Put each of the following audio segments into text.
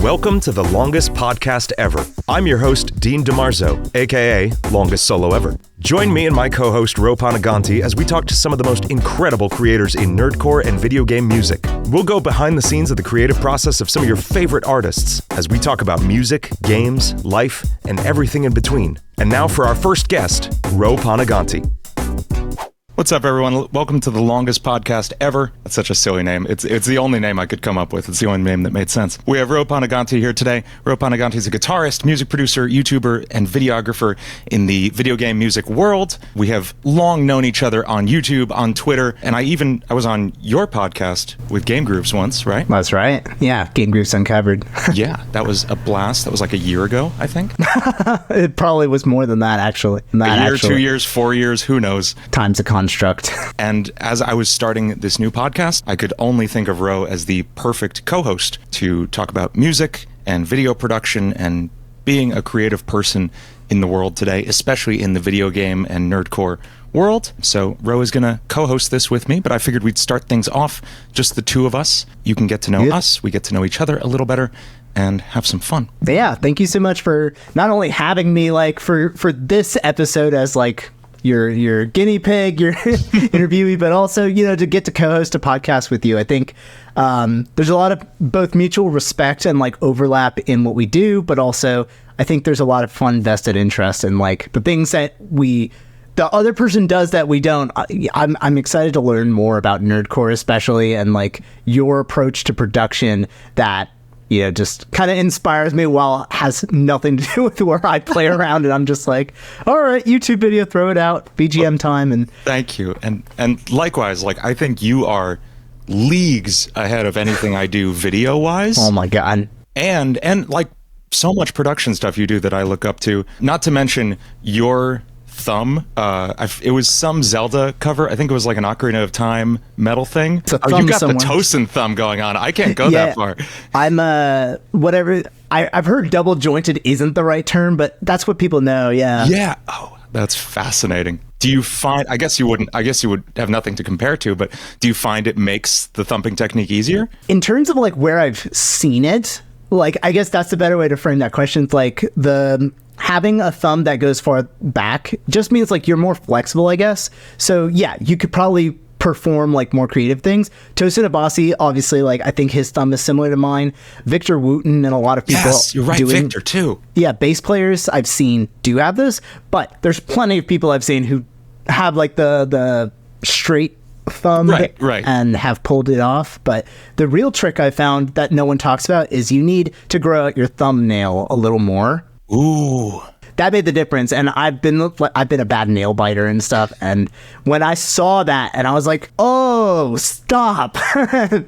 Welcome to the longest podcast ever. I'm your host, Dean DiMarzo, aka LongestSoloEver. Join me and my co-host Ro Panuganti as we talk to some of the most incredible creators in nerdcore and video game music. We'll go behind the scenes of the creative process of some of your favorite artists as we talk about music, games, life, and everything in between. And now for our first guest, Ro Panuganti. What's up, everyone? Welcome to the longest podcast ever. That's such a silly name. It's the only name I could come up with. It's the only name that made sense. We have Ro Panuganti here today. Ro Panuganti is a guitarist, music producer, YouTuber, and videographer in the video game music world. We have long known each other on YouTube, on Twitter, and I was on your podcast with Game Grooves once, right? That's right. Yeah, Game Grooves Uncovered. Yeah, that was a blast. That was like a year ago, I think. It probably was more than that, actually. A year, 2 years, 4 years, who knows? Time's a construct. And as I was starting this new podcast, I could only think of Ro as the perfect co-host to talk about music and video production and being a creative person in the world today, especially in the video game and nerdcore world. So Ro is going to co-host this with me, but I figured we'd start things off just the two of us. You can get to know us, we get to know each other a little better, and have some fun. Yeah, thank you so much for not only having me for this episode as your guinea pig, your interviewee, but also, to get to co-host a podcast with you. I think there's a lot of both mutual respect and overlap in what we do, but also I think there's a lot of fun vested interest in the things that the other person does that we don't. I'm excited to learn more about nerdcore, especially, and your approach to production that just kind of inspires me while has nothing to do with where I play around. And I'm just all right, YouTube video, throw it out, BGM time. And thank you. And likewise, I think you are leagues ahead of anything I do video wise. Oh my God. And so much production stuff you do that I look up to, not to mention your thumb. It was some Zelda cover. I think it was an Ocarina of Time metal thing. You got the Tosin thumb going on. I can't go that far. I'm whatever. I've heard double jointed isn't the right term, but that's what people know. Yeah. Yeah. Oh, that's fascinating. Do you find? I guess you wouldn't. I guess you would have nothing to compare to. But do you find it makes the thumping technique easier? In terms of where I've seen it, I guess that's the better way to frame that question. It's having a thumb that goes far back just means you're more flexible, I guess. So yeah, you could probably perform more creative things. Tosin Abasi, obviously, I think his thumb is similar to mine. Victor Wooten and a lot of people. Yes, you're right, Victor too. Yeah, bass players I've seen do have this, but there's plenty of people I've seen who have the straight thumb right and have pulled it off. But the real trick I found that no one talks about is you need to grow out your thumbnail a little more. Ooh, that made the difference. And I've been a bad nail biter and stuff, and when I saw that, and I was oh, stop.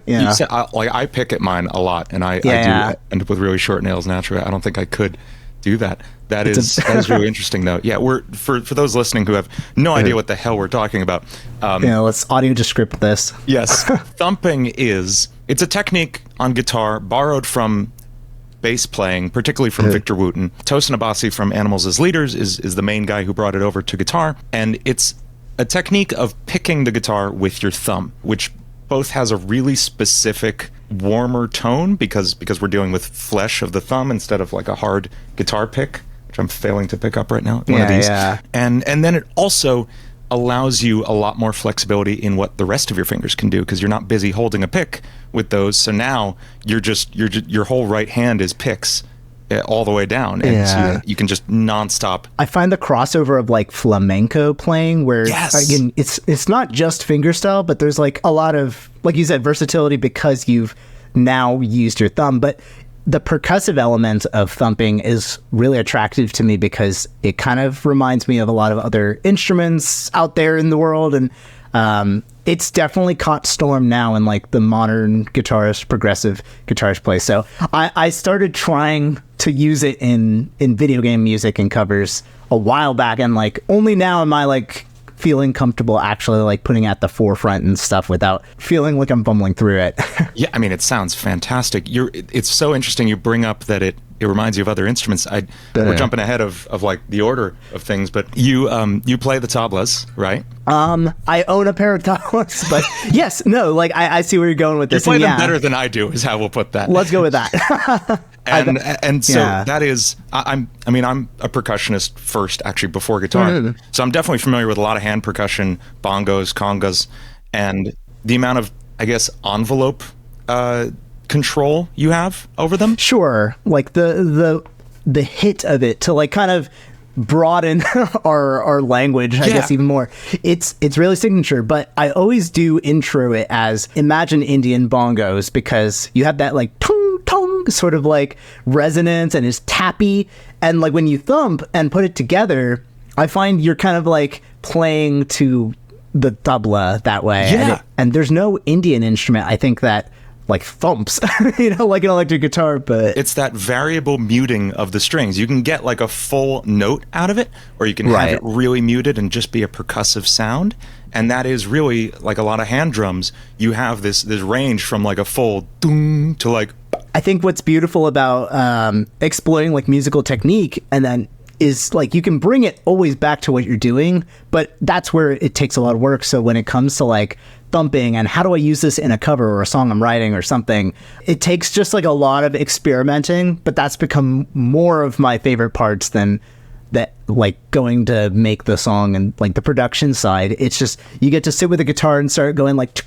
You said, I pick at mine a lot, and I do end up with really short nails naturally. I don't think I could do that. That is really interesting, though. Yeah, we're for those listening who have no idea what the hell we're talking about. Let's audio descript this. Yes, thumping it's a technique on guitar borrowed from bass playing, particularly from Victor Wooten. Tosin Abasi from Animals as Leaders is the main guy who brought it over to guitar, and it's a technique of picking the guitar with your thumb, which both has a really specific warmer tone because we're dealing with flesh of the thumb instead of a hard guitar pick, which I'm failing to pick up right now. One of these. Yeah. And then it also allows you a lot more flexibility in what the rest of your fingers can do because you're not busy holding a pick with those. So now your whole right hand is picks all the way down, and so you can just nonstop. I find the crossover of flamenco playing where again it's not just fingerstyle, but there's a lot of, like you said, versatility because you've now used your thumb. But the percussive element of thumping is really attractive to me because it kind of reminds me of a lot of other instruments out there in the world, and it's definitely caught storm now in the modern guitarist, progressive guitarist play. So I started trying to use it in video game music and covers a while back, and only now am I feeling comfortable actually putting it at the forefront and stuff without feeling I'm bumbling through it. Yeah, I mean, it sounds fantastic. It's so interesting you bring up that reminds you of other instruments. We're jumping ahead of like the order of things, but you play the tablas, right? I own a pair of tablas, but yes, no, like I see where you're going with this. You play them better than I do, is how we'll put that. Let's go with that. and so that is, I'm a percussionist first, actually, before guitar. Mm-hmm. So I'm definitely familiar with a lot of hand percussion, bongos, congas, and the amount of, I guess, envelope control you have over them. Sure, like the hit of it to like kind of broaden our language, I guess, even more. It's really signature, but I always do intro it as imagine Indian bongos, because you have that like tung tung sort of like resonance, and it's tappy, and like when you thump and put it together, I find you're kind of like playing to the tabla that way. And there's no Indian instrument, I think, that like thumps, like an electric guitar, but it's that variable muting of the strings. You can get like a full note out of it, or you can have it really muted and just be a percussive sound. And that is really like a lot of hand drums. You have this range from like a full doom to like. I think what's beautiful about exploring like musical technique, and then is like you can bring it always back to what you're doing, but that's where it takes a lot of work. So when it comes to like thumping and how do I use this in a cover or a song I'm writing or something, it takes just like a lot of experimenting, but that's become more of my favorite parts than that, like going to make the song and like the production side. It's just you get to sit with a guitar and start going like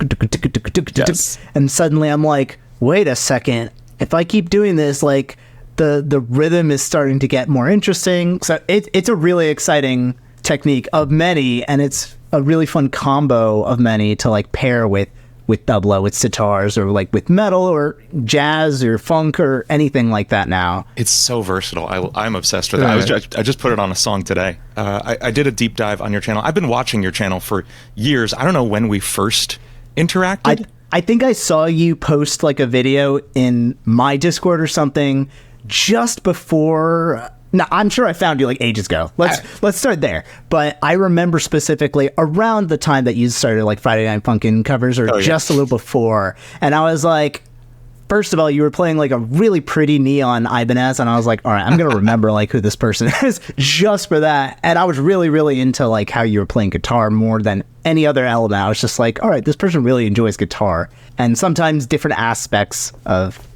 and suddenly I'm like, wait a second, if I keep doing this, like the rhythm is starting to get more interesting. So it's a really exciting technique of many, and it's a really fun combo of many to like pair with tabla, with sitars, or like with metal or jazz or funk or anything like that now. It's so versatile. I'm obsessed with it. I just put it on a song today. I did a deep dive on your channel. I've been watching your channel for years. I don't know when we first interacted. I think I saw you post like a video in my Discord or something just before. No, I'm sure I found you like ages ago. Let's start there. But I remember specifically around the time that you started like Friday Night Funkin' covers, or just a little before. And I was like, first of all, you were playing like a really pretty neon Ibanez, and I was like, all right, I'm gonna remember like who this person is just for that. And I was really, really into like how you were playing guitar more than any other element. I was just like, all right, this person really enjoys guitar, and sometimes different aspects of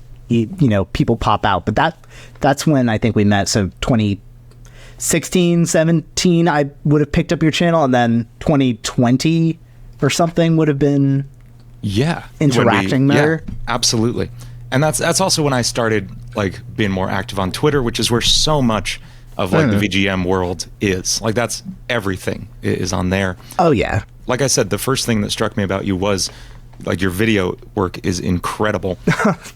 people pop out. But that's when I think we met. So 2016, 17, I would have picked up your channel, and then 2020 or something would have been interacting there. Yeah, absolutely. And that's also when I started like being more active on Twitter, which is where so much of like the VGM world is. Like that's everything is on there. Oh yeah. Like I said, the first thing that struck me about you was like your video work is incredible.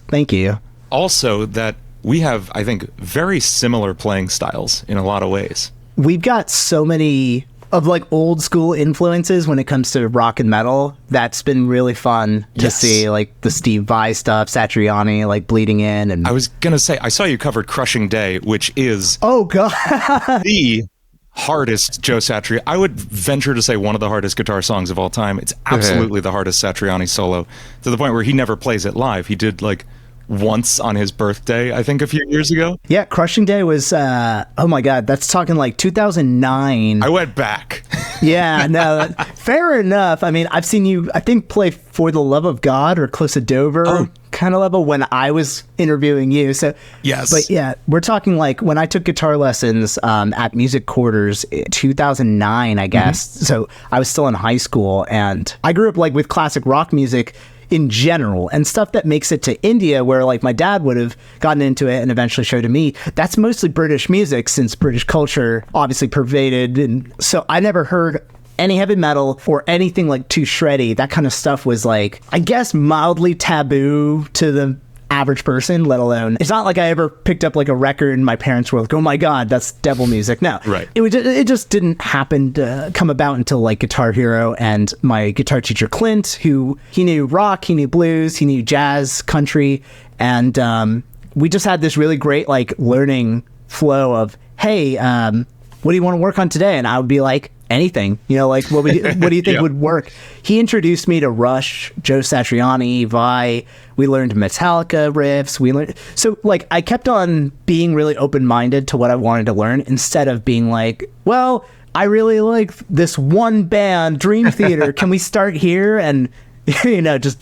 Thank you. Also that we have, I think, very similar playing styles in a lot of ways. We've got so many of like old school influences when it comes to rock and metal. That's been really fun to see, like the Steve Vai stuff, Satriani, like bleeding in. And I was gonna say, I saw you covered Crushing Day, which is the hardest Joe Satriani. I would venture to say one of the hardest guitar songs of all time. It's absolutely the hardest Satriani solo, to the point where he never plays it live. He did like once on his birthday, I think a few years ago. Yeah, Crushing Day was, oh my God, that's talking like 2009. I went back. Yeah, no, fair enough. I mean, I've seen you, I think, play For the Love of God or Close to Dover kind of level when I was interviewing you. So yes. But yeah, we're talking like when I took guitar lessons at Music Quarters in 2009, I guess. So I was still in high school, and I grew up like with classic rock music in general, and stuff that makes it to India, where like my dad would have gotten into it and eventually showed to me. That's mostly British music, since British culture obviously pervaded, and so I never heard any heavy metal or anything like too shreddy. That kind of stuff was like, I guess, mildly taboo to the average person, let alone, it's not like I ever picked up like a record and my parents were like, oh my God, that's devil music. No, right. It just didn't happen to come about until like Guitar Hero and my guitar teacher Clint, who he knew rock, he knew blues, he knew jazz, country, and we just had this really great like learning flow of, hey, what do you want to work on today? And I would be like, anything, like what do you think would work? He introduced me to Rush, Joe Satriani, Vi. We learned Metallica riffs. So like I kept on being really open-minded to what I wanted to learn instead of being like, well, I really like this one band, Dream Theater. Can we start here? And just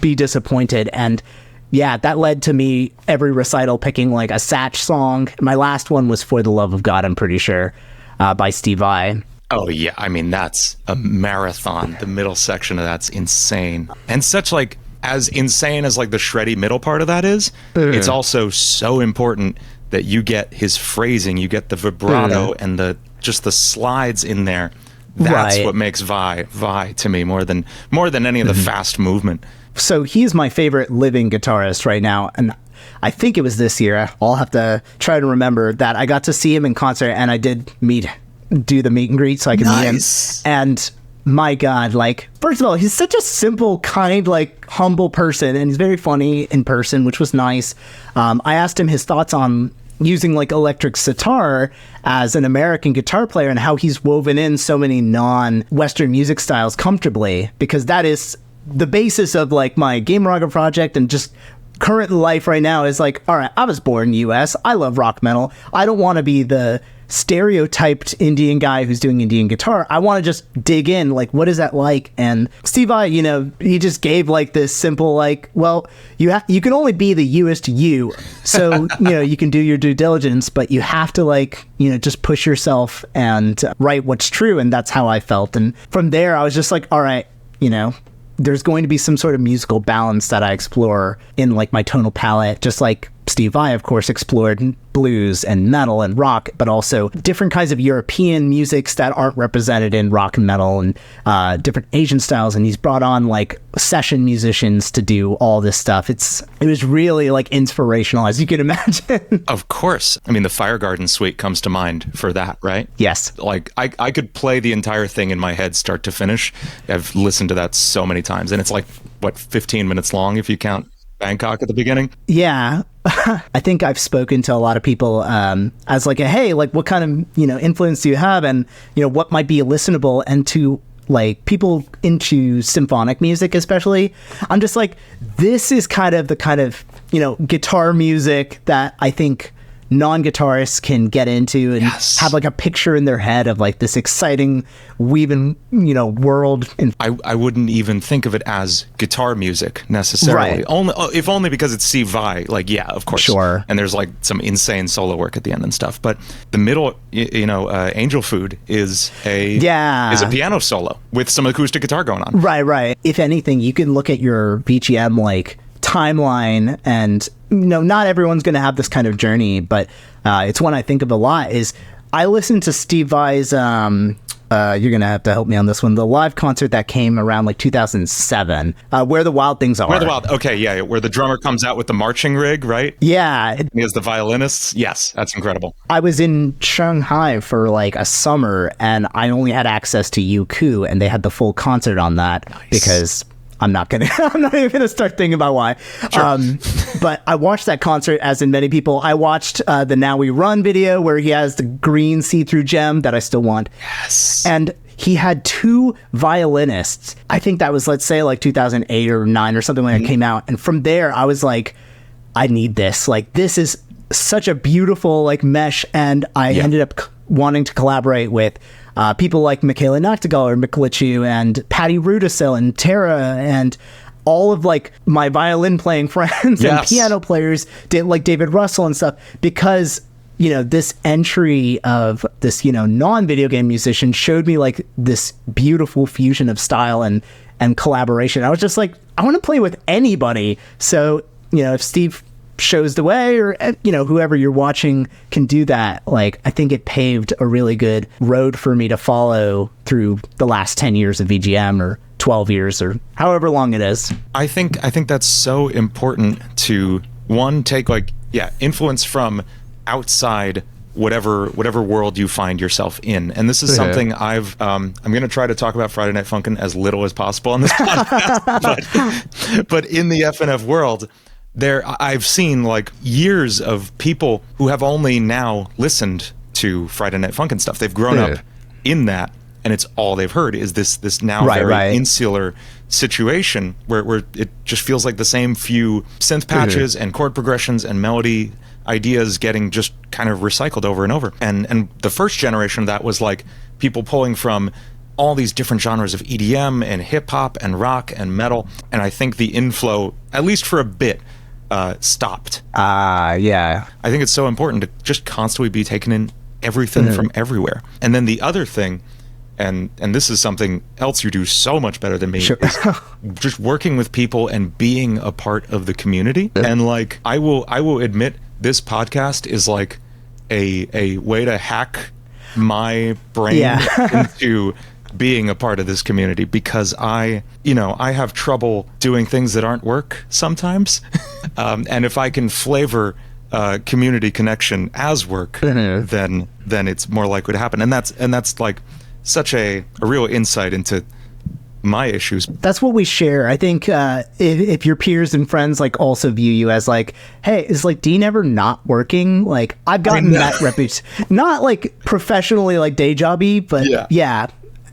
be disappointed. And yeah, that led to me every recital picking like a Satch song. My last one was For the Love of God, I'm pretty sure, by Steve Vai. Oh, yeah. I mean, that's a marathon. The middle section of that's insane. And such like, as insane as like the shreddy middle part of that is, it's also so important that you get his phrasing, you get the vibrato and the slides in there. That's what makes Vi to me more than any of the fast movement. So he's my favorite living guitarist right now. And I think it was this year. I'll have to try to remember that I got to see him in concert and I did do the meet and greet so I could meet him. And my God, like, first of all, he's such a simple, kind, like, humble person, and he's very funny in person, which was nice. I asked him his thoughts on using like electric sitar as an American guitar player and how he's woven in so many non-Western music styles comfortably, because that is the basis of like my Game Raga project and just current life right now is like, all right, I was born in the US. I love rock metal. I don't want to be the stereotyped Indian guy who's doing Indian guitar. I want to just dig in, like, what is that like? And Steve Vai, he just gave like this simple, like, well, you can only be the you-est you. So, you can do your due diligence, but you have to like, just push yourself and write what's true. And that's how I felt. And from there, I was just like, all right, there's going to be some sort of musical balance that I explore in like my tonal palette, just like Steve Vai, of course, explored blues and metal and rock, but also different kinds of European musics that aren't represented in rock and metal, and different Asian styles. And he's brought on like session musicians to do all this stuff. It was really like inspirational, as you can imagine. Of course. I mean, the Fire Garden Suite comes to mind for that, right? Yes. Like I could play the entire thing in my head, start to finish. I've listened to that so many times, and it's like, 15 minutes long if you count Bangkok at the beginning? Yeah. I think I've spoken to a lot of people as like hey, like what kind of, influence do you have, and, what might be listenable, and to like people into symphonic music especially, I'm just like, this is kind of guitar music that I think non-guitarists can get into and have like a picture in their head of like this exciting weaving, world. And I wouldn't even think of it as guitar music necessarily. Right. Only because it's Steve Vai. Like, yeah, of course. Sure. And there's like some insane solo work at the end and stuff. But the middle, Angel Food is a piano solo with some acoustic guitar going on. Right. If anything, you can look at your VGM like timeline, and not everyone's going to have this kind of journey, but it's one I think of a lot. Is I listened to Steve Vai's you're gonna have to help me on this one, the live concert that came around like 2007, Where the Wild Things Are. Where the drummer comes out with the marching rig, right? Yeah. He has the violinists. Yes, that's incredible. I was in Shanghai for like a summer, and I only had access to Youku, and they had the full concert on that. Nice. Because I'm not even gonna start thinking about why. Sure. But I watched that concert, as in many people. I watched the Now We Run video where he has the green see-through gem that I still want. Yes. And he had two violinists. I think that was, let's say, like 2008 or 9 or something when it came out. And from there, I was like, I need this. Like, this is such a beautiful like mesh. And I ended up wanting to collaborate with people like Michaela Noctegal or Miklichu and Patty Rudisil and Tara and all of like my violin playing friends and piano players, like David Russell and stuff, because this entry of this non-video game musician showed me like this beautiful fusion of style and collaboration. I was just like, I want to play with anybody. So if Steve shows the way, or whoever you're watching can do that, like I think it paved a really good road for me to follow through the last 10 years of VGM, or 12 years, or however long it is. I think that's so important to take influence from outside whatever world you find yourself in. And this is something I'm going to try to talk about Friday Night Funkin' as little as possible on this podcast, but in the FNF world, I've seen like years of people who have only now listened to Friday Night Funkin' stuff. They've grown up in that, and it's all they've heard is this now very insular situation where it just feels like the same few synth patches and chord progressions and melody ideas getting just kind of recycled over and over. And the first generation of that was like people pulling from all these different genres of EDM and hip hop and rock and metal. And I think the inflow, at least for a bit, stopped. Yeah. I think it's so important to just constantly be taking in everything from everywhere. And then the other thing, and this is something else you do so much better than me, is just working with people and being a part of the community. And like, I will admit, this podcast is like a way to hack my brain into being a part of this community, because I have trouble doing things that aren't work sometimes. And if I can flavor community connection as work, then it's more likely to happen. And that's like such a real insight into my issues. That's what we share. I think if your peers and friends like also view you as like, hey, is like Dean ever not working? Like, I've gotten that reputation, not like professionally like day jobby, but yeah.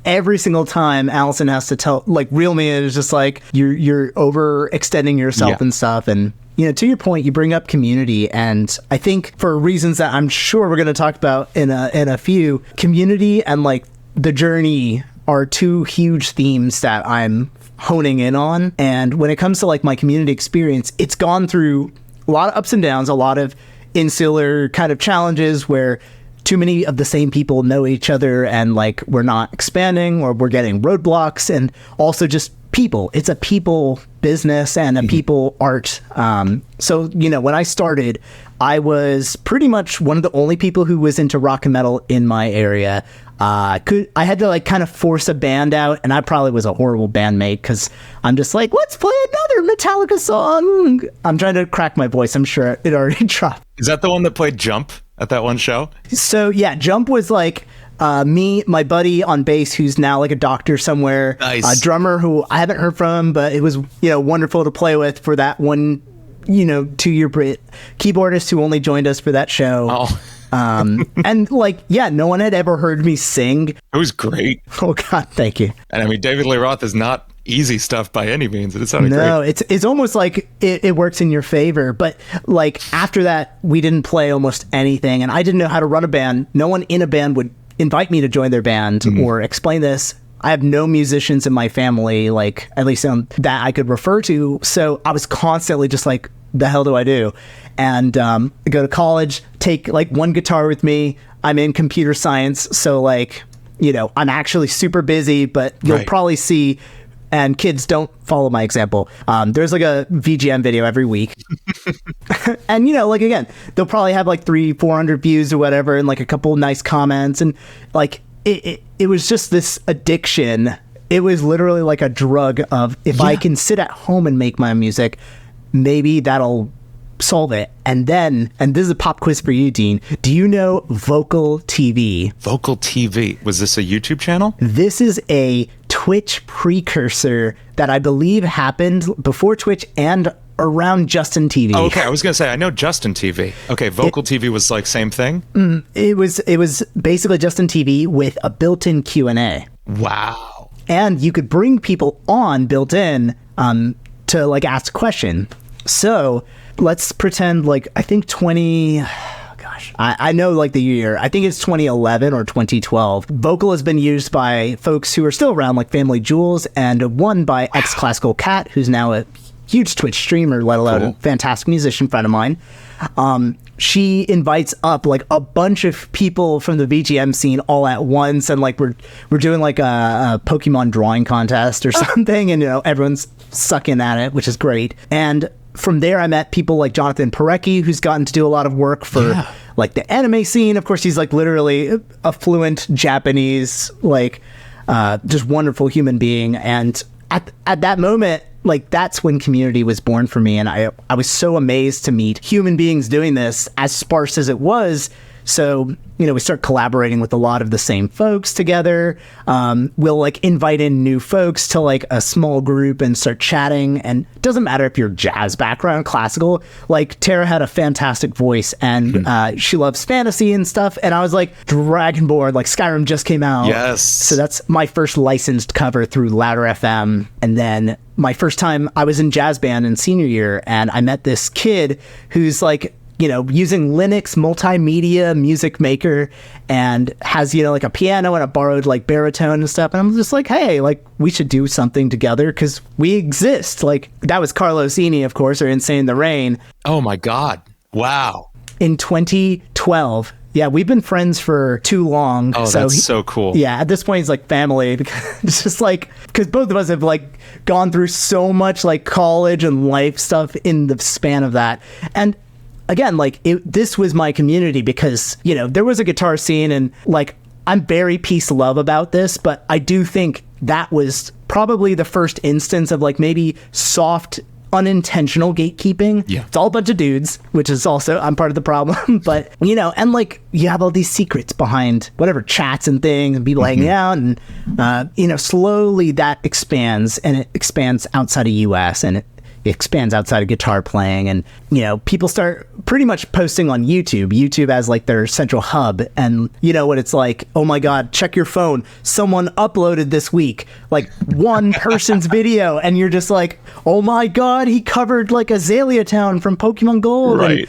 Every single time Allison has to reel me in, is just like you're overextending yourself and stuff. And to your point, you bring up community, and I think for reasons that I'm sure we're going to talk about in a few, community and like the journey are two huge themes that I'm honing in on. And when it comes to like my community experience, it's gone through a lot of ups and downs, a lot of insular kind of challenges where too many of the same people know each other and like we're not expanding or we're getting roadblocks, and also just people. It's a people business and a people art. So, when I started, I was pretty much one of the only people who was into rock and metal in my area. I had to like kind of force a band out, and I probably was a horrible bandmate because I'm just like, let's play another Metallica song. I'm trying to crack my voice. I'm sure it already dropped. Is that the one that played Jump at that one show? So yeah, Jump was like me, my buddy on bass, who's now like a doctor somewhere, a drummer who I haven't heard from, but it was wonderful to play with for that one 2-year Brit keyboardist who only joined us for that show. And like, no one had ever heard me sing. It was great. Oh God, thank you. And I mean, David Lee Roth is not easy stuff by any means. It sounded great. No, it's almost like it works in your favor. But like after that, we didn't play almost anything, and I didn't know how to run a band. No one in a band would invite me to join their band or explain this. I have no musicians in my family, like at least that I could refer to. So I was constantly just like, the hell do I do? And I go to college, take like one guitar with me. I'm in computer science. So like, I'm actually super busy, but you'll probably see, and kids, don't follow my example. There's like a VGM video every week. And, like, again, they'll probably have like 300-400 views or whatever, and like a couple nice comments. And like, it was just this addiction. It was literally like a drug of, if I can sit at home and make my music, maybe that'll solve it. And then, and this is a pop quiz for you, Dean. Do you know Vocal TV? Vocal TV. Was this a YouTube channel? This is a Twitch precursor that I believe happened before Twitch and around Justin TV. Oh, okay, I was going to say, I know Justin TV. Okay, Vocal TV was like same thing? It was basically Justin TV with a built-in Q&A. Wow. And you could bring people on built in to like ask a question. So let's pretend like, I think I know like the year, I think it's 2011 or 2012. Vocal has been used by folks who are still around, like Family Jewels, and one by Classical Cat, who's now a huge Twitch streamer, let alone a fantastic musician friend of mine. She invites up like a bunch of people from the VGM scene all at once, and like we're doing like a Pokemon drawing contest or something, and everyone's sucking at it, which is great. And from there, I met people like Jonathan Parecki, who's gotten to do a lot of work for like the anime scene. Of course, he's like literally a fluent Japanese, like just wonderful human being. And at that moment, like that's when community was born for me. And I was so amazed to meet human beings doing this, as sparse as it was, So, we start collaborating with a lot of the same folks together. We'll like invite in new folks to like a small group and start chatting. And it doesn't matter if you're jazz background, classical. Like Tara had a fantastic voice and she loves fantasy and stuff. And I was like, Dragonborn, like Skyrim just came out. Yes. So that's my first licensed cover through Louder FM. And then my first time I was in jazz band in senior year, and I met this kid who's like, using Linux multimedia music maker and has, like a piano and a borrowed like baritone and stuff. And I'm just like, hey, like we should do something together because we exist. Like that was Carlosini, of course, or Insane in the Rain. Oh my God. Wow. In 2012. Yeah, we've been friends for too long. Oh, that's so cool. Yeah, at this point, he's like family because it's just like, because both of us have like gone through so much like college and life stuff in the span of that. And again, like this was my community because, there was a guitar scene and like, I'm very peace love about this, but I do think that was probably the first instance of like maybe soft, unintentional gatekeeping. Yeah. It's all a bunch of dudes, which is also, I'm part of the problem, but and like you have all these secrets behind whatever chats and things and people hanging out and, slowly that expands and it expands outside of US and it expands outside of guitar playing and people start pretty much posting on YouTube as like their central hub, and what it's like, oh my God, check your phone, someone uploaded this week like one person's video and you're just like, oh my God, he covered like Azalea Town from Pokemon Gold, right?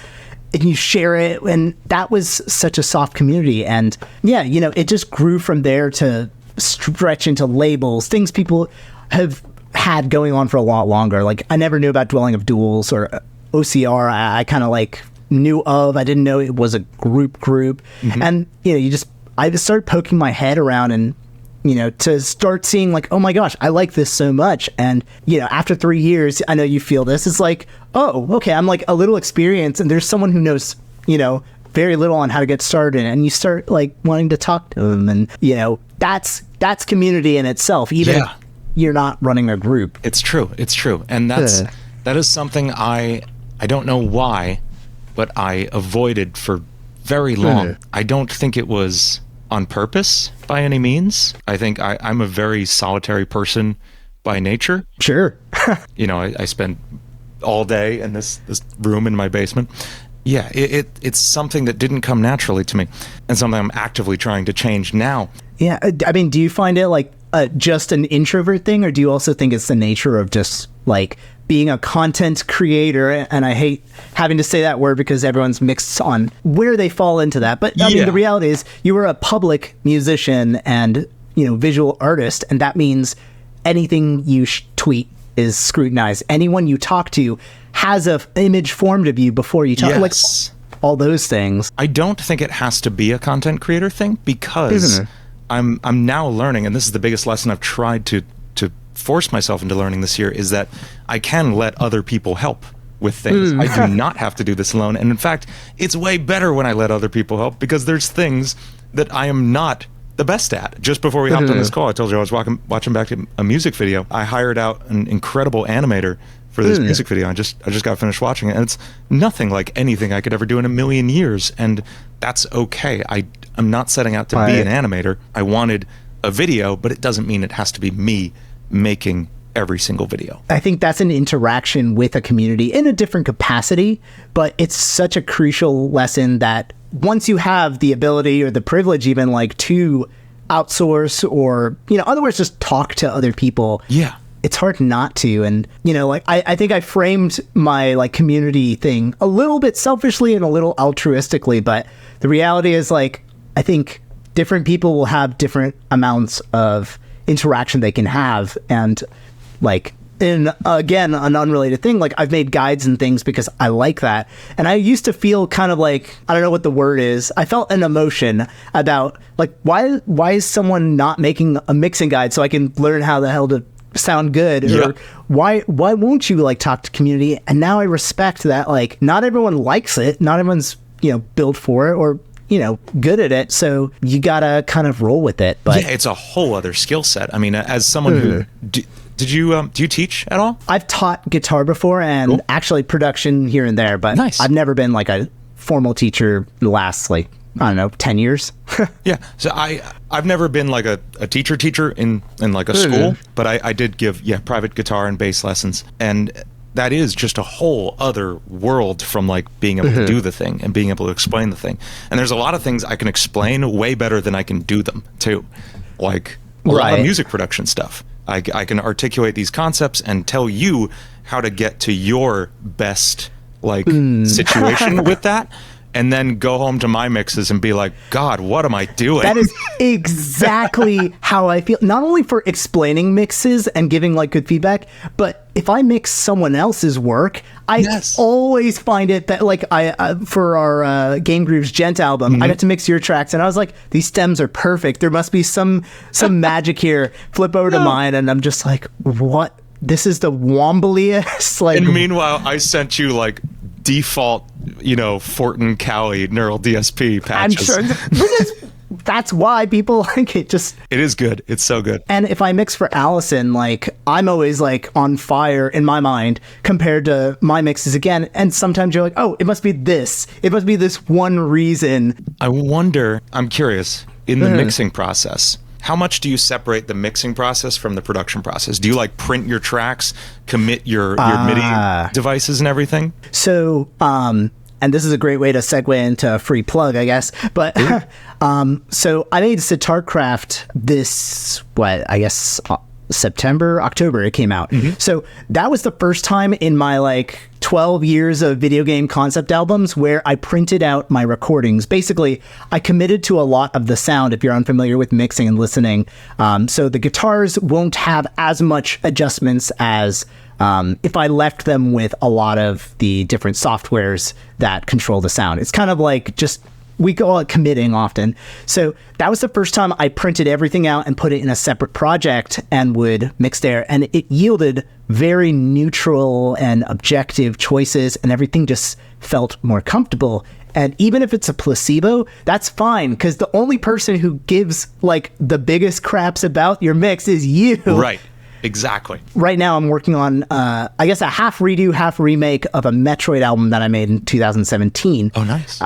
And you share it, and that was such a soft community. And it just grew from there to stretch into labels, things people have had going on for a lot longer. Like I never knew about Dwelling of Duels or OCR. I kind of like knew of, I didn't know it was a group. And I just started poking my head around and to start seeing like, oh my gosh, I like this so much. And after 3 years, I know you feel this, it's like, oh, okay, I'm like a little experienced and there's someone who knows very little on how to get started, and you start like wanting to talk to them, and that's community in itself, even if you're not running a group. It's true. And that is something I don't know why, but I avoided for very long. I don't think it was on purpose by any means. I think I'm a very solitary person by nature. Sure. I spend all day in this room in my basement. Yeah, it's something that didn't come naturally to me and something I'm actively trying to change now. Yeah, I mean, do you find it like just an introvert thing, or do you also think it's the nature of just like being a content creator? And I hate having to say that word because everyone's mixed on where they fall into that. But I mean, the reality is you were a public musician and, visual artist. And that means anything you tweet is scrutinized. Anyone you talk to has an image formed of you before you talk. Yes. Like all those things. I don't think it has to be a content creator thing because I'm now learning, and this is the biggest lesson I've tried to force myself into learning this year, is that I can let other people help with things. I do not have to do this alone. And in fact, it's way better when I let other people help because there's things that I am not the best at. Just before we hopped on this call, I told you I was watching back a music video. I hired out an incredible animator for this music video. I just got finished watching it, and it's nothing like anything I could ever do in a million years, and that's okay. I'm not setting out to be an animator. I wanted a video, but it doesn't mean it has to be me making every single video. I think that's an interaction with a community in a different capacity, but it's such a crucial lesson that once you have the ability or the privilege even like to outsource or, otherwise just talk to other people. Yeah. It's hard not to. And, like, I think I framed my like community thing a little bit selfishly and a little altruistically, but the reality is like, I think different people will have different amounts of interaction they can have. And like, again, an unrelated thing, like I've made guides and things because I like that. And I used to feel kind of like, I don't know what the word is. I felt an emotion about like, why is someone not making a mixing guide so I can learn how the hell to sound good? Or why won't you like talk to community? And now I respect that, like, not everyone likes it. Not everyone's, built for it or, good at it. So you gotta kind of roll with it. But it's a whole other skill set. I mean, as someone who do you teach at all? I've taught guitar before and actually production here and there, but I've never been like a formal teacher the last like I don't know, 10 years. Yeah. So I've never been like a teacher in like a school, but I did give private guitar and bass lessons, and that is just a whole other world from like being able to do the thing and being able to explain the thing. And there's a lot of things I can explain way better than I can do them too, like a lot of music production stuff. I can articulate these concepts and tell you how to get to your best like situation with that, and then go home to my mixes and be like, God, what am I doing? That is exactly how I feel. Not only for explaining mixes and giving like good feedback, but if I mix someone else's work, I always find it that like I for our Game Grooves Gent album, I got to mix your tracks, and I was like, these stems are perfect. There must be some magic here. Flip over to mine, and I'm just like, what? This is the wombliest. Like, and meanwhile, I sent you like default, Fortin Cali neural DSP patches. I'm sure that's why people like it. It is good. It's so good. And if I mix for Allison, like I'm always like on fire in my mind compared to my mixes again. And sometimes you're like, oh, it must be this. It must be this one reason. I'm curious, in the mixing process, how much do you separate the mixing process from the production process? Do you like print your tracks, commit your MIDI devices and everything? So, and this is a great way to segue into a free plug, I guess. But so I made SitarCraft this, October it came out. So that was the first time in my like 12 years of video game concept albums where I printed out my recordings. Basically, I committed to a lot of the sound, if you're unfamiliar with mixing and listening. So the guitars won't have as much adjustments as if I left them with a lot of the different softwares that control the sound. It's kind of like we call it committing often. So that was the first time I printed everything out and put it in a separate project and would mix there. And it yielded very neutral and objective choices, and everything just felt more comfortable. And even if it's a placebo, that's fine, because the only person who gives like the biggest craps about your mix is you. Right. Exactly. Right now I'm working on, I guess, a half redo, half remake of a Metroid album that I made in 2017. Oh, nice.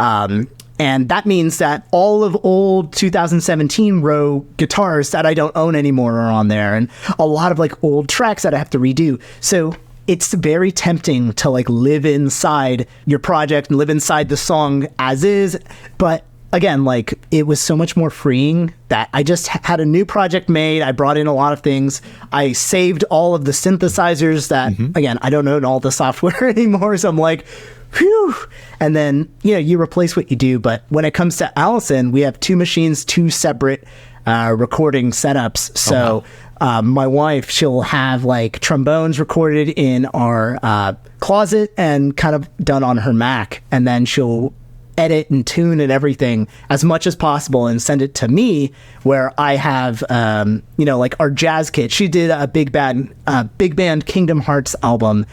And that means that all of old 2017 Ro guitars that I don't own anymore are on there, and a lot of like old tracks that I have to redo. So it's very tempting to like live inside your project and live inside the song as is. But again, like it was so much more freeing that I just had a new project made. I brought in a lot of things. I saved all of the synthesizers that, again, I don't own all the software anymore. So I'm like, phew. And then, you replace what you do. But when it comes to Allison, we have two machines, two separate recording setups. So my wife, she'll have like trombones recorded in our closet and kind of done on her Mac. And then she'll edit and tune and everything as much as possible and send it to me, where I have, like our jazz kit. She did a big band Kingdom Hearts album,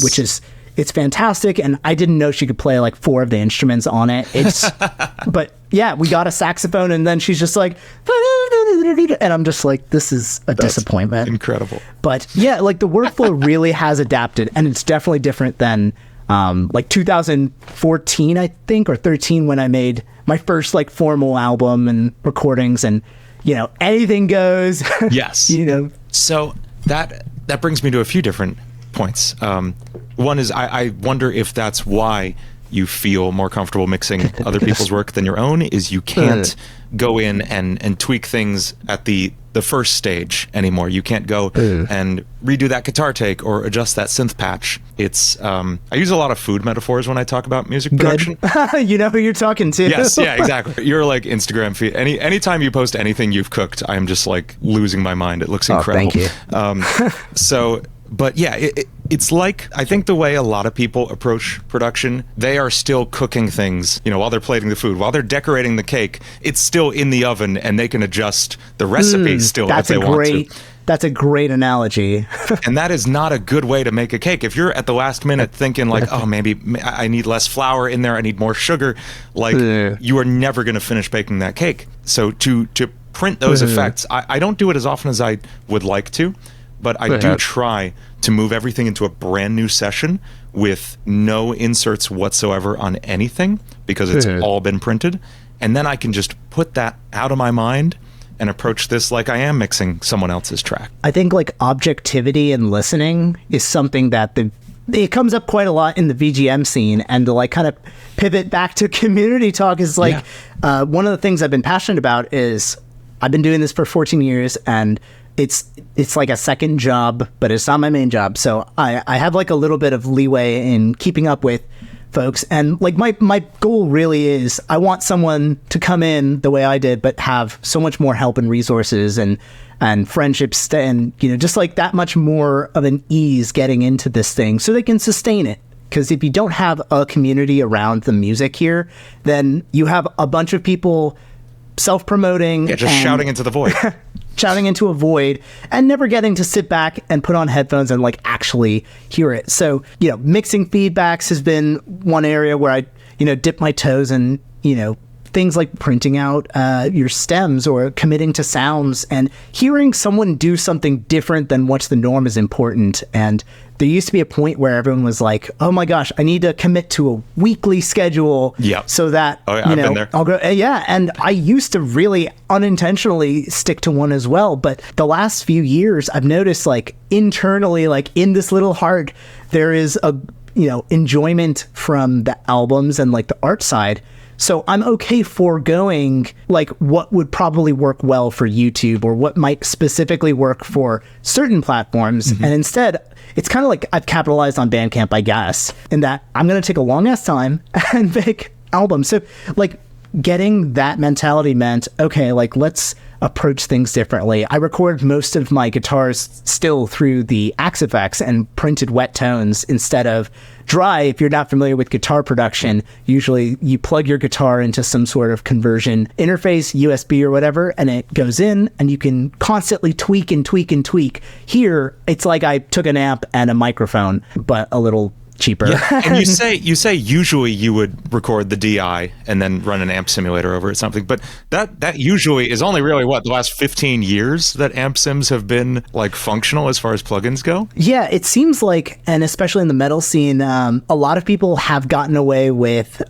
which it's fantastic. And I didn't know she could play like 4 of the instruments on it. But yeah, we got a saxophone, and then she's just like, and I'm just like, this is a disappointment. Incredible. But yeah, like the workflow really has adapted, and it's definitely different than like 2014, I think, or 13, when I made my first like formal album and recordings, and anything goes. Yes. So that brings me to a few different points. One is I wonder if that's why you feel more comfortable mixing other people's work than your own, is you can't go in and tweak things at the first stage anymore. You can't go and redo that guitar take or adjust that synth patch. It's I use a lot of food metaphors when I talk about music production. You know who you're talking to. Yes, yeah, exactly. You're like Instagram feed. Anytime you post anything you've cooked, I'm just like losing my mind. It looks incredible. Thank you. But yeah, it's like, I think the way a lot of people approach production, they are still cooking things, while they're plating the food, while they're decorating the cake, it's still in the oven, and they can adjust the recipe still if they want to. That's a great analogy. And that is not a good way to make a cake. If you're at the last minute thinking like, oh, maybe I need less flour in there, I need more sugar, like you are never going to finish baking that cake. So to print those effects, I don't do it as often as I would like to, but I do try to move everything into a brand new session with no inserts whatsoever on anything because it's all been printed. And then I can just put that out of my mind and approach this like I am mixing someone else's track. I think like objectivity and listening is something that it comes up quite a lot in the VGM scene, and to like kind of pivot back to community talk is like one of the things I've been passionate about is I've been doing this for 14 years and it's like a second job, but it's not my main job. So I have like a little bit of leeway in keeping up with folks. And like my goal really is I want someone to come in the way I did, but have so much more help and resources and friendships and, you know, just like that much more of an ease getting into this thing so they can sustain it. Because if you don't have a community around the music here, then you have a bunch of people self-promoting. Yeah, just shouting into the void. Shouting into a void and never getting to sit back and put on headphones and like actually hear it. So, you know, mixing feedbacks has been one area where I, you know, dip my toes and, you know, things like printing out your stems or committing to sounds and hearing someone do something different than what's the norm is important. And there used to be a point where everyone was like, oh my gosh, I need to commit to a weekly schedule so that, I've been there. I'll go. Yeah. And I used to really unintentionally stick to one as well. But the last few years, I've noticed like internally, like in this little heart, there is a, you know, enjoyment from the albums and like the art side. So I'm okay foregoing like what would probably work well for YouTube or what might specifically work for certain platforms. And instead, it's kind of like I've capitalized on Bandcamp, I guess, in that I'm going to take a long ass time and make albums. So like getting that mentality meant, okay, like let's approach things differently. I record most of my guitars still through the Axe effects and printed wet tones instead of dry. If you're not familiar with guitar production, usually you plug your guitar into some sort of conversion interface, USB or whatever, and it goes in and you can constantly tweak and tweak and tweak. Here, it's like I took an amp and a microphone, but a little cheaper. Yeah. And you say usually you would record the DI and then run an amp simulator over it or something, but that usually is only really the last 15 years that amp sims have been like functional as far as plugins go. Yeah, it seems like, and especially in the metal scene, a lot of people have gotten away with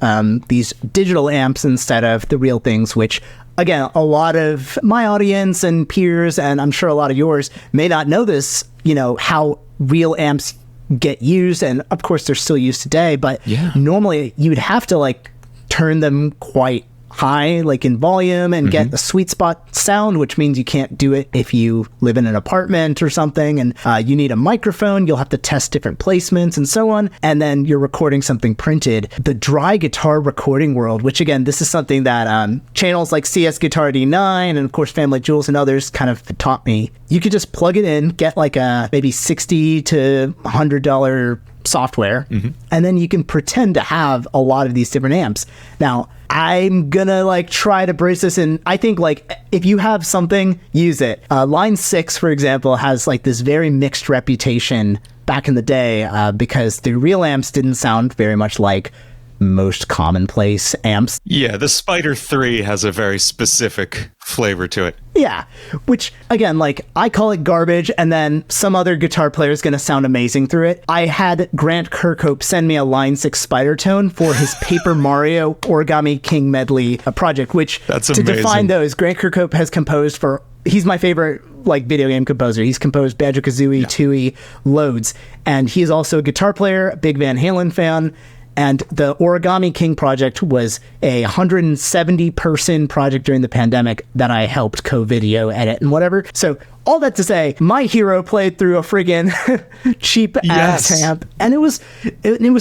these digital amps instead of the real things, which again, a lot of my audience and peers, and I'm sure a lot of yours may not know this, you know, how real amps get used, and of course they're still used today, but normally you'd have to like turn them quite high, like in volume, and get the sweet spot sound, which means you can't do it if you live in an apartment or something, and you need a microphone. You'll have to test different placements and so on, and then you're recording something printed. The dry guitar recording world, which again, this is something that channels like CS Guitar D9 and of course Family Jewels and others kind of taught me. You could just plug it in, get like a maybe $60 to $100 software, and then you can pretend to have a lot of these different amps. Now, I'm gonna like try to brace this in. I think like if you have something, use it. Line 6, for example, has like this very mixed reputation back in the day because the real amps didn't sound very much like most commonplace amps. Yeah, the Spider 3 has a very specific flavor to it. Yeah, which again, like I call it garbage, and then some other guitar player is going to sound amazing through it. I had Grant Kirkhope send me a Line 6 Spider tone for his Paper Mario Origami King medley project, which That's amazing. To define those, Grant Kirkhope has composed for, he's my favorite like video game composer. He's composed Banjo-Kazooie, Tooie, loads, and he is also a guitar player, a big Van Halen fan. And the Origami King project was a 170-person project during the pandemic that I helped co-video edit and whatever. So all that to say, my hero played through a friggin' cheap ass amp, and it was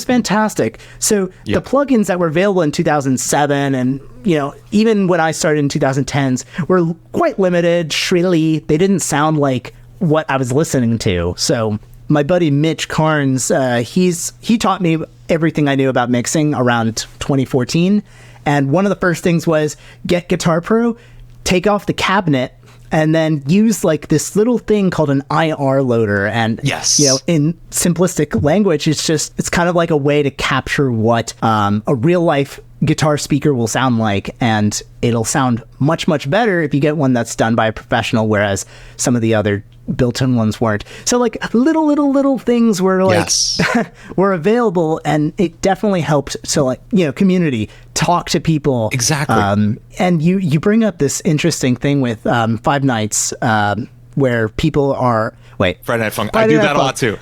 fantastic. So the plugins that were available in 2007 and, you know, even when I started in 2010s were quite limited, shrilly. They didn't sound like what I was listening to. So my buddy Mitch Carnes, he taught me everything I knew about mixing around 2014. And one of the first things was get Guitar Pro, take off the cabinet, and then use like this little thing called an IR loader. And, you know, in simplistic language, it's kind of like a way to capture what a real life guitar speaker will sound like, and it'll sound much, much better if you get one that's done by a professional, whereas some of the other built-in ones weren't. So like little things were like were available, and it definitely helped. So like, community, talk to people. Exactly. And you bring up this interesting thing with Five Nights, where people are Friday Night Funk. I do that a lot too.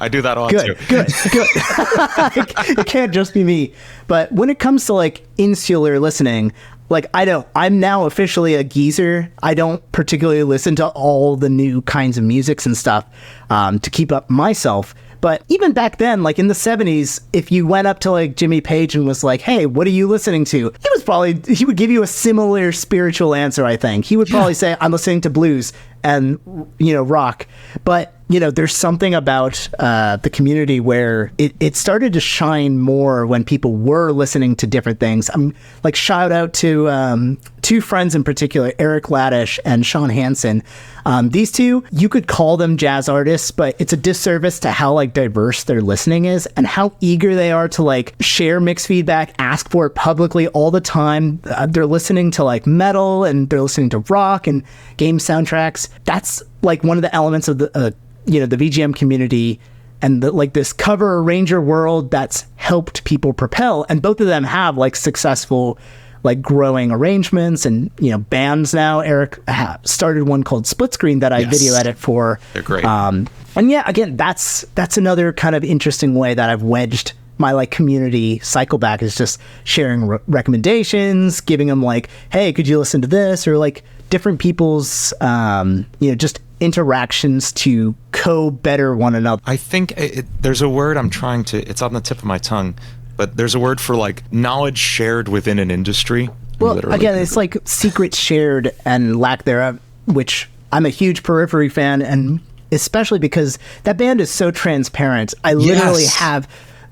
Good. It can't just be me. But when it comes to like insular listening, like I'm now officially a geezer. I don't particularly listen to all the new kinds of musics and stuff to keep up myself. But even back then, like in the 70s, if you went up to like Jimmy Page and was like, hey, what are you listening to? He would give you a similar spiritual answer, I think. He would probably say, I'm listening to blues and, rock. But, there's something about the community where it started to shine more when people were listening to different things. Like, shout out to two friends in particular, Eric Laddish and Sean Hansen. These two, you could call them jazz artists, but it's a disservice to how like diverse their listening is and how eager they are to like share mixed feedback, ask for it publicly all the time. They're listening to like metal, and they're listening to rock and game soundtracks. That's like one of the elements of the the VGM community and this cover arranger world that's helped people propel. And both of them have like successful like growing arrangements and bands now. Eric started one called Split Screen that I video edit for. They're great. And yeah, again, that's another kind of interesting way that I've wedged my like community cycle back, is just sharing recommendations, giving them like, hey, could you listen to this, or like different people's just interactions to co-better one another. I think there's a word it's on the tip of my tongue, but there's a word for like knowledge shared within an industry. Well, again, it's like secrets shared and lack thereof, which I'm a huge Periphery fan, and especially because that band is so transparent. I literally have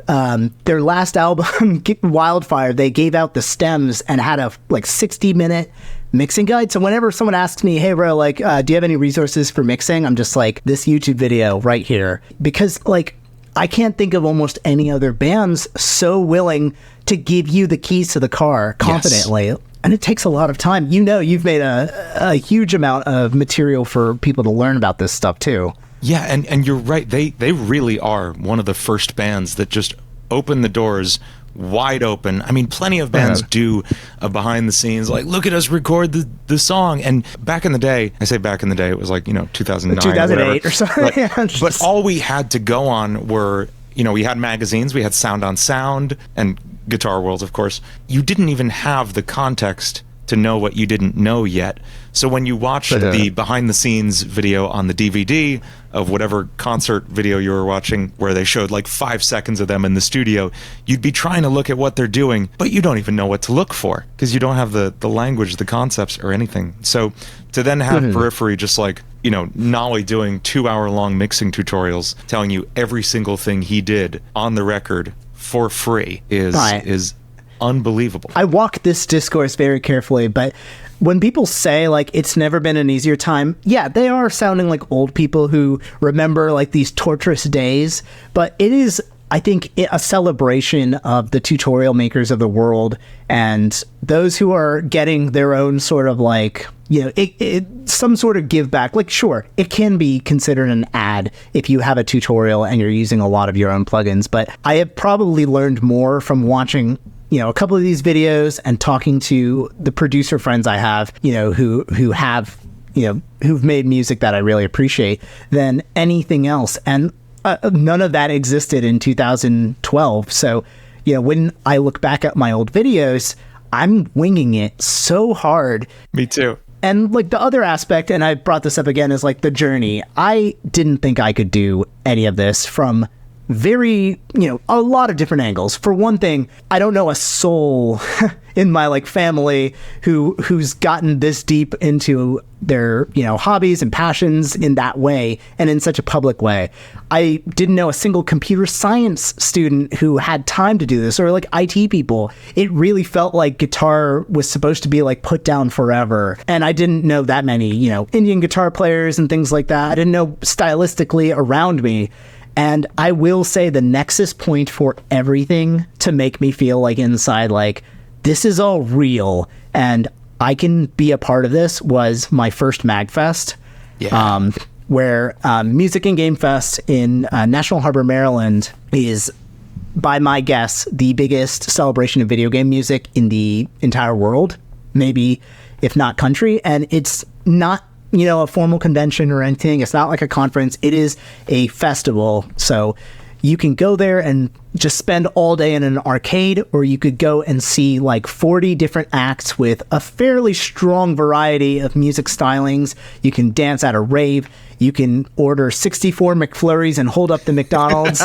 their last album, Wildfire, they gave out the stems and had a like 60-minute mixing guide. So whenever someone asks me, hey, Ro, like, do you have any resources for mixing? I'm just like, this YouTube video right here. Because like, I can't think of almost any other bands so willing to give you the keys to the car confidently. Yes. And it takes a lot of time. You've made a huge amount of material for people to learn about this stuff too. Yeah, and you're right. They really are one of the first bands that just open the doors wide open. I mean, plenty of bands do a behind the scenes, like, look at us record the song. And back in the day, I say back in the day, it was like, 2009, 2008 or something. But all we had to go on were, we had magazines, we had Sound on Sound and Guitar World, of course. You didn't even have the context to know what you didn't know yet. So when you watch the behind the scenes video on the DVD of whatever concert video you were watching, where they showed like 5 seconds of them in the studio, you'd be trying to look at what they're doing, but you don't even know what to look for because you don't have the language, the concepts, or anything. So to then have Periphery just like, Nolly doing 2-hour-long mixing tutorials telling you every single thing he did on the record for free is unbelievable. I walk this discourse very carefully, but when people say like it's never been an easier time, yeah, they are sounding like old people who remember like these torturous days, but it is, I think, a celebration of the tutorial makers of the world and those who are getting their own sort of like, some sort of give back. Like, sure, it can be considered an ad if you have a tutorial and you're using a lot of your own plugins, but I have probably learned more from watching a couple of these videos and talking to the producer friends I have, who have, who've made music that I really appreciate than anything else. And none of that existed in 2012. So, when I look back at my old videos, I'm winging it so hard. Me too. And like the other aspect, and I brought this up again, is like the journey. I didn't think I could do any of this from very, a lot of different angles. For one thing, I don't know a soul in my like family who's gotten this deep into their, hobbies and passions in that way and in such a public way. I didn't know a single computer science student who had time to do this, or like IT people. It really felt like guitar was supposed to be like put down forever. And I didn't know that many, Indian guitar players and things like that. I didn't know stylistically around me. And I will say the nexus point for everything to make me feel like inside, like, this is all real and I can be a part of this was my first MAGfest. Yeah. Where Music and Game Fest in National Harbor, Maryland is, by my guess, the biggest celebration of video game music in the entire world, maybe if not country. And it's not, a formal convention or anything. It's not like a conference. It is a festival. So you can go there and just spend all day in an arcade, or you could go and see like 40 different acts with a fairly strong variety of music stylings. You can dance at a rave. You can order 64 McFlurries and hold up the McDonald's.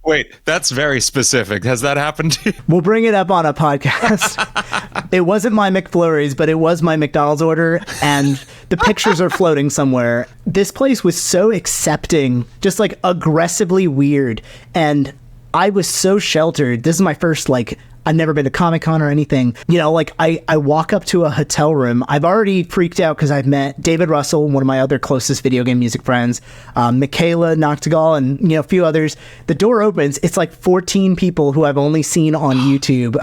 Wait, that's very specific. Has that happened to you? We'll bring it up on a podcast. It wasn't my McFlurries, but it was my McDonald's order, and the pictures are floating somewhere. This place was so accepting, just like aggressively weird, and I was so sheltered. This is my first, I've never been to Comic-Con or anything. I walk up to a hotel room. I've already freaked out because I've met David Russell, one of my other closest video game music friends, Michaela Noctegal, and, a few others. The door opens. It's like 14 people who I've only seen on YouTube,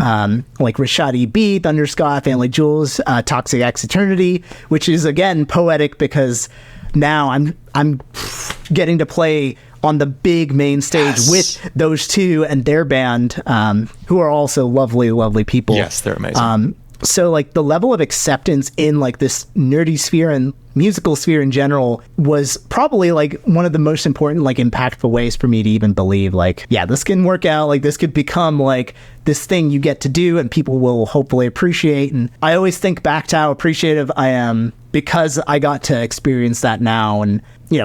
like Rashadi B, Thunderscott, Family Jewels, Toxic X Eternity, which is, again, poetic because now I'm getting to play on the big main stage with those two and their band, who are also lovely, lovely people. Yes, they're amazing. So the level of acceptance in this nerdy sphere and musical sphere in general was probably one of the most important, impactful ways for me to even believe this can work out. This could become this thing you get to do and people will hopefully appreciate. And I always think back to how appreciative I am because I got to experience that now and,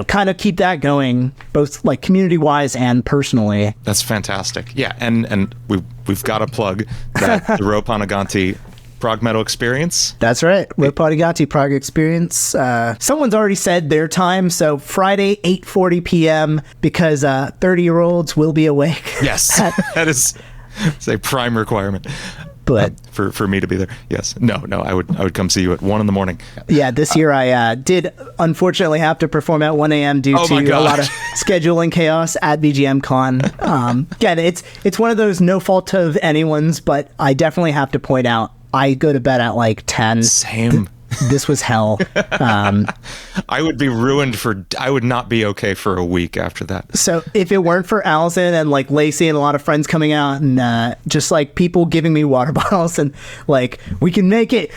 kind of keep that going both community-wise and personally. That's fantastic. Yeah, and we've got to plug that the Ro Panuganti Prog Metal Experience. That's right. Ro Panuganti Prog Experience. Someone's already said their time, so Friday, 8:40 p.m. because 30-year-olds will be awake. Yes, that is a prime requirement. But for me to be there, yes. No, I would come see you at 1 a.m. Yeah, this year I did unfortunately have to perform at 1 a.m. due to a lot of scheduling chaos at BGM Con. Again, it's one of those no fault of anyone's, but I definitely have to point out I go to bed at 10. Same. This was hell. I would be ruined I would not be okay for a week after that. So if it weren't for Allison and Lacey and a lot of friends coming out and just people giving me water bottles and we can make it.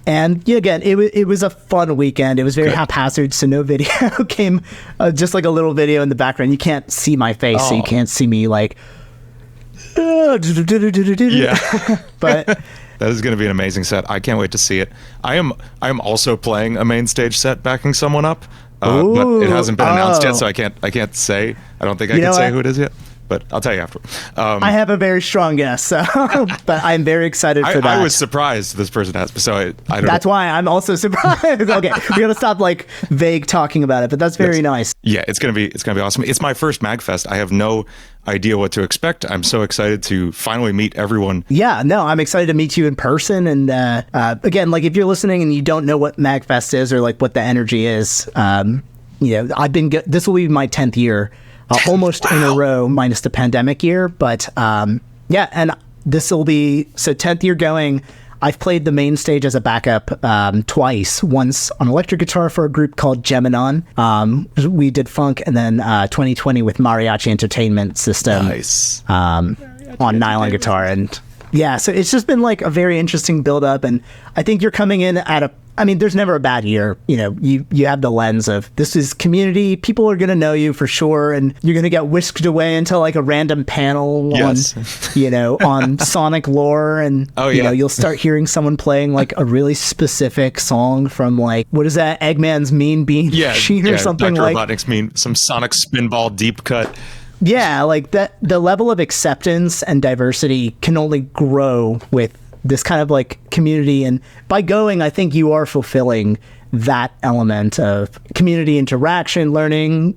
And yeah, again, it was a fun weekend. It was very haphazard, so no video came, just a little video in the background. You can't see my face, so you can't see me yeah. But that is going to be an amazing set. I can't wait to see it. I am also playing a main stage set backing someone up, but it hasn't been announced yet, so I can't say. I don't think I can say who it is yet, but I'll tell you after. I have a very strong guess, so but I'm very excited for that. I was surprised this person has, so I don't. That's why I'm also surprised. Okay, we gotta stop vague talking about it, but that's very nice. Yeah, it's gonna be awesome. It's my first MAGfest. I have no idea what to expect. I'm so excited to finally meet everyone. Yeah, no, I'm excited to meet you in person. And again, if you're listening and you don't know what MAGfest is or what the energy is, this will be my 10th year, almost in a row, minus the pandemic year. But yeah, and this will be 10th year going. I've played the main stage as a backup twice. Once on electric guitar for a group called Geminon. We did funk, and then 2020 with Mariachi Entertainment System. Nice. On nylon guitar. And yeah, so it's just been a very interesting build up. And I think you're coming in at there's never a bad year. You have the lens of this is community. People are going to know you for sure. And you're going to get whisked away into a random panel on on Sonic lore. And, you'll start hearing someone playing a really specific song from what is that? Eggman's Mean Bean Machine or something Dr. Robotnik's some Sonic Spinball deep cut. Yeah, that the level of acceptance and diversity can only grow with this kind of community, and by going, I think you are fulfilling that element of community interaction, learning,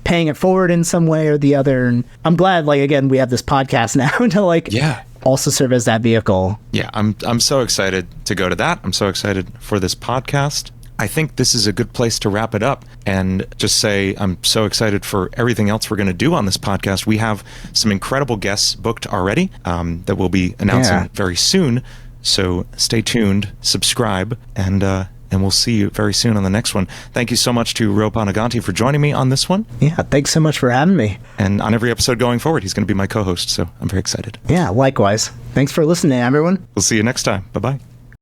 paying it forward in some way or the other. And I'm glad, again, we have this podcast now to also serve as that vehicle. Yeah, I'm so excited to go to that. I'm so excited for this podcast. I think this is a good place to wrap it up and just say I'm so excited for everything else we're going to do on this podcast. We have some incredible guests booked already that we'll be announcing very soon. So stay tuned, subscribe, and we'll see you very soon on the next one. Thank you so much to Ro Panuganti for joining me on this one. Yeah, thanks so much for having me. And on every episode going forward, he's going to be my co-host, so I'm very excited. Yeah, likewise. Thanks for listening, everyone. We'll see you next time. Bye-bye.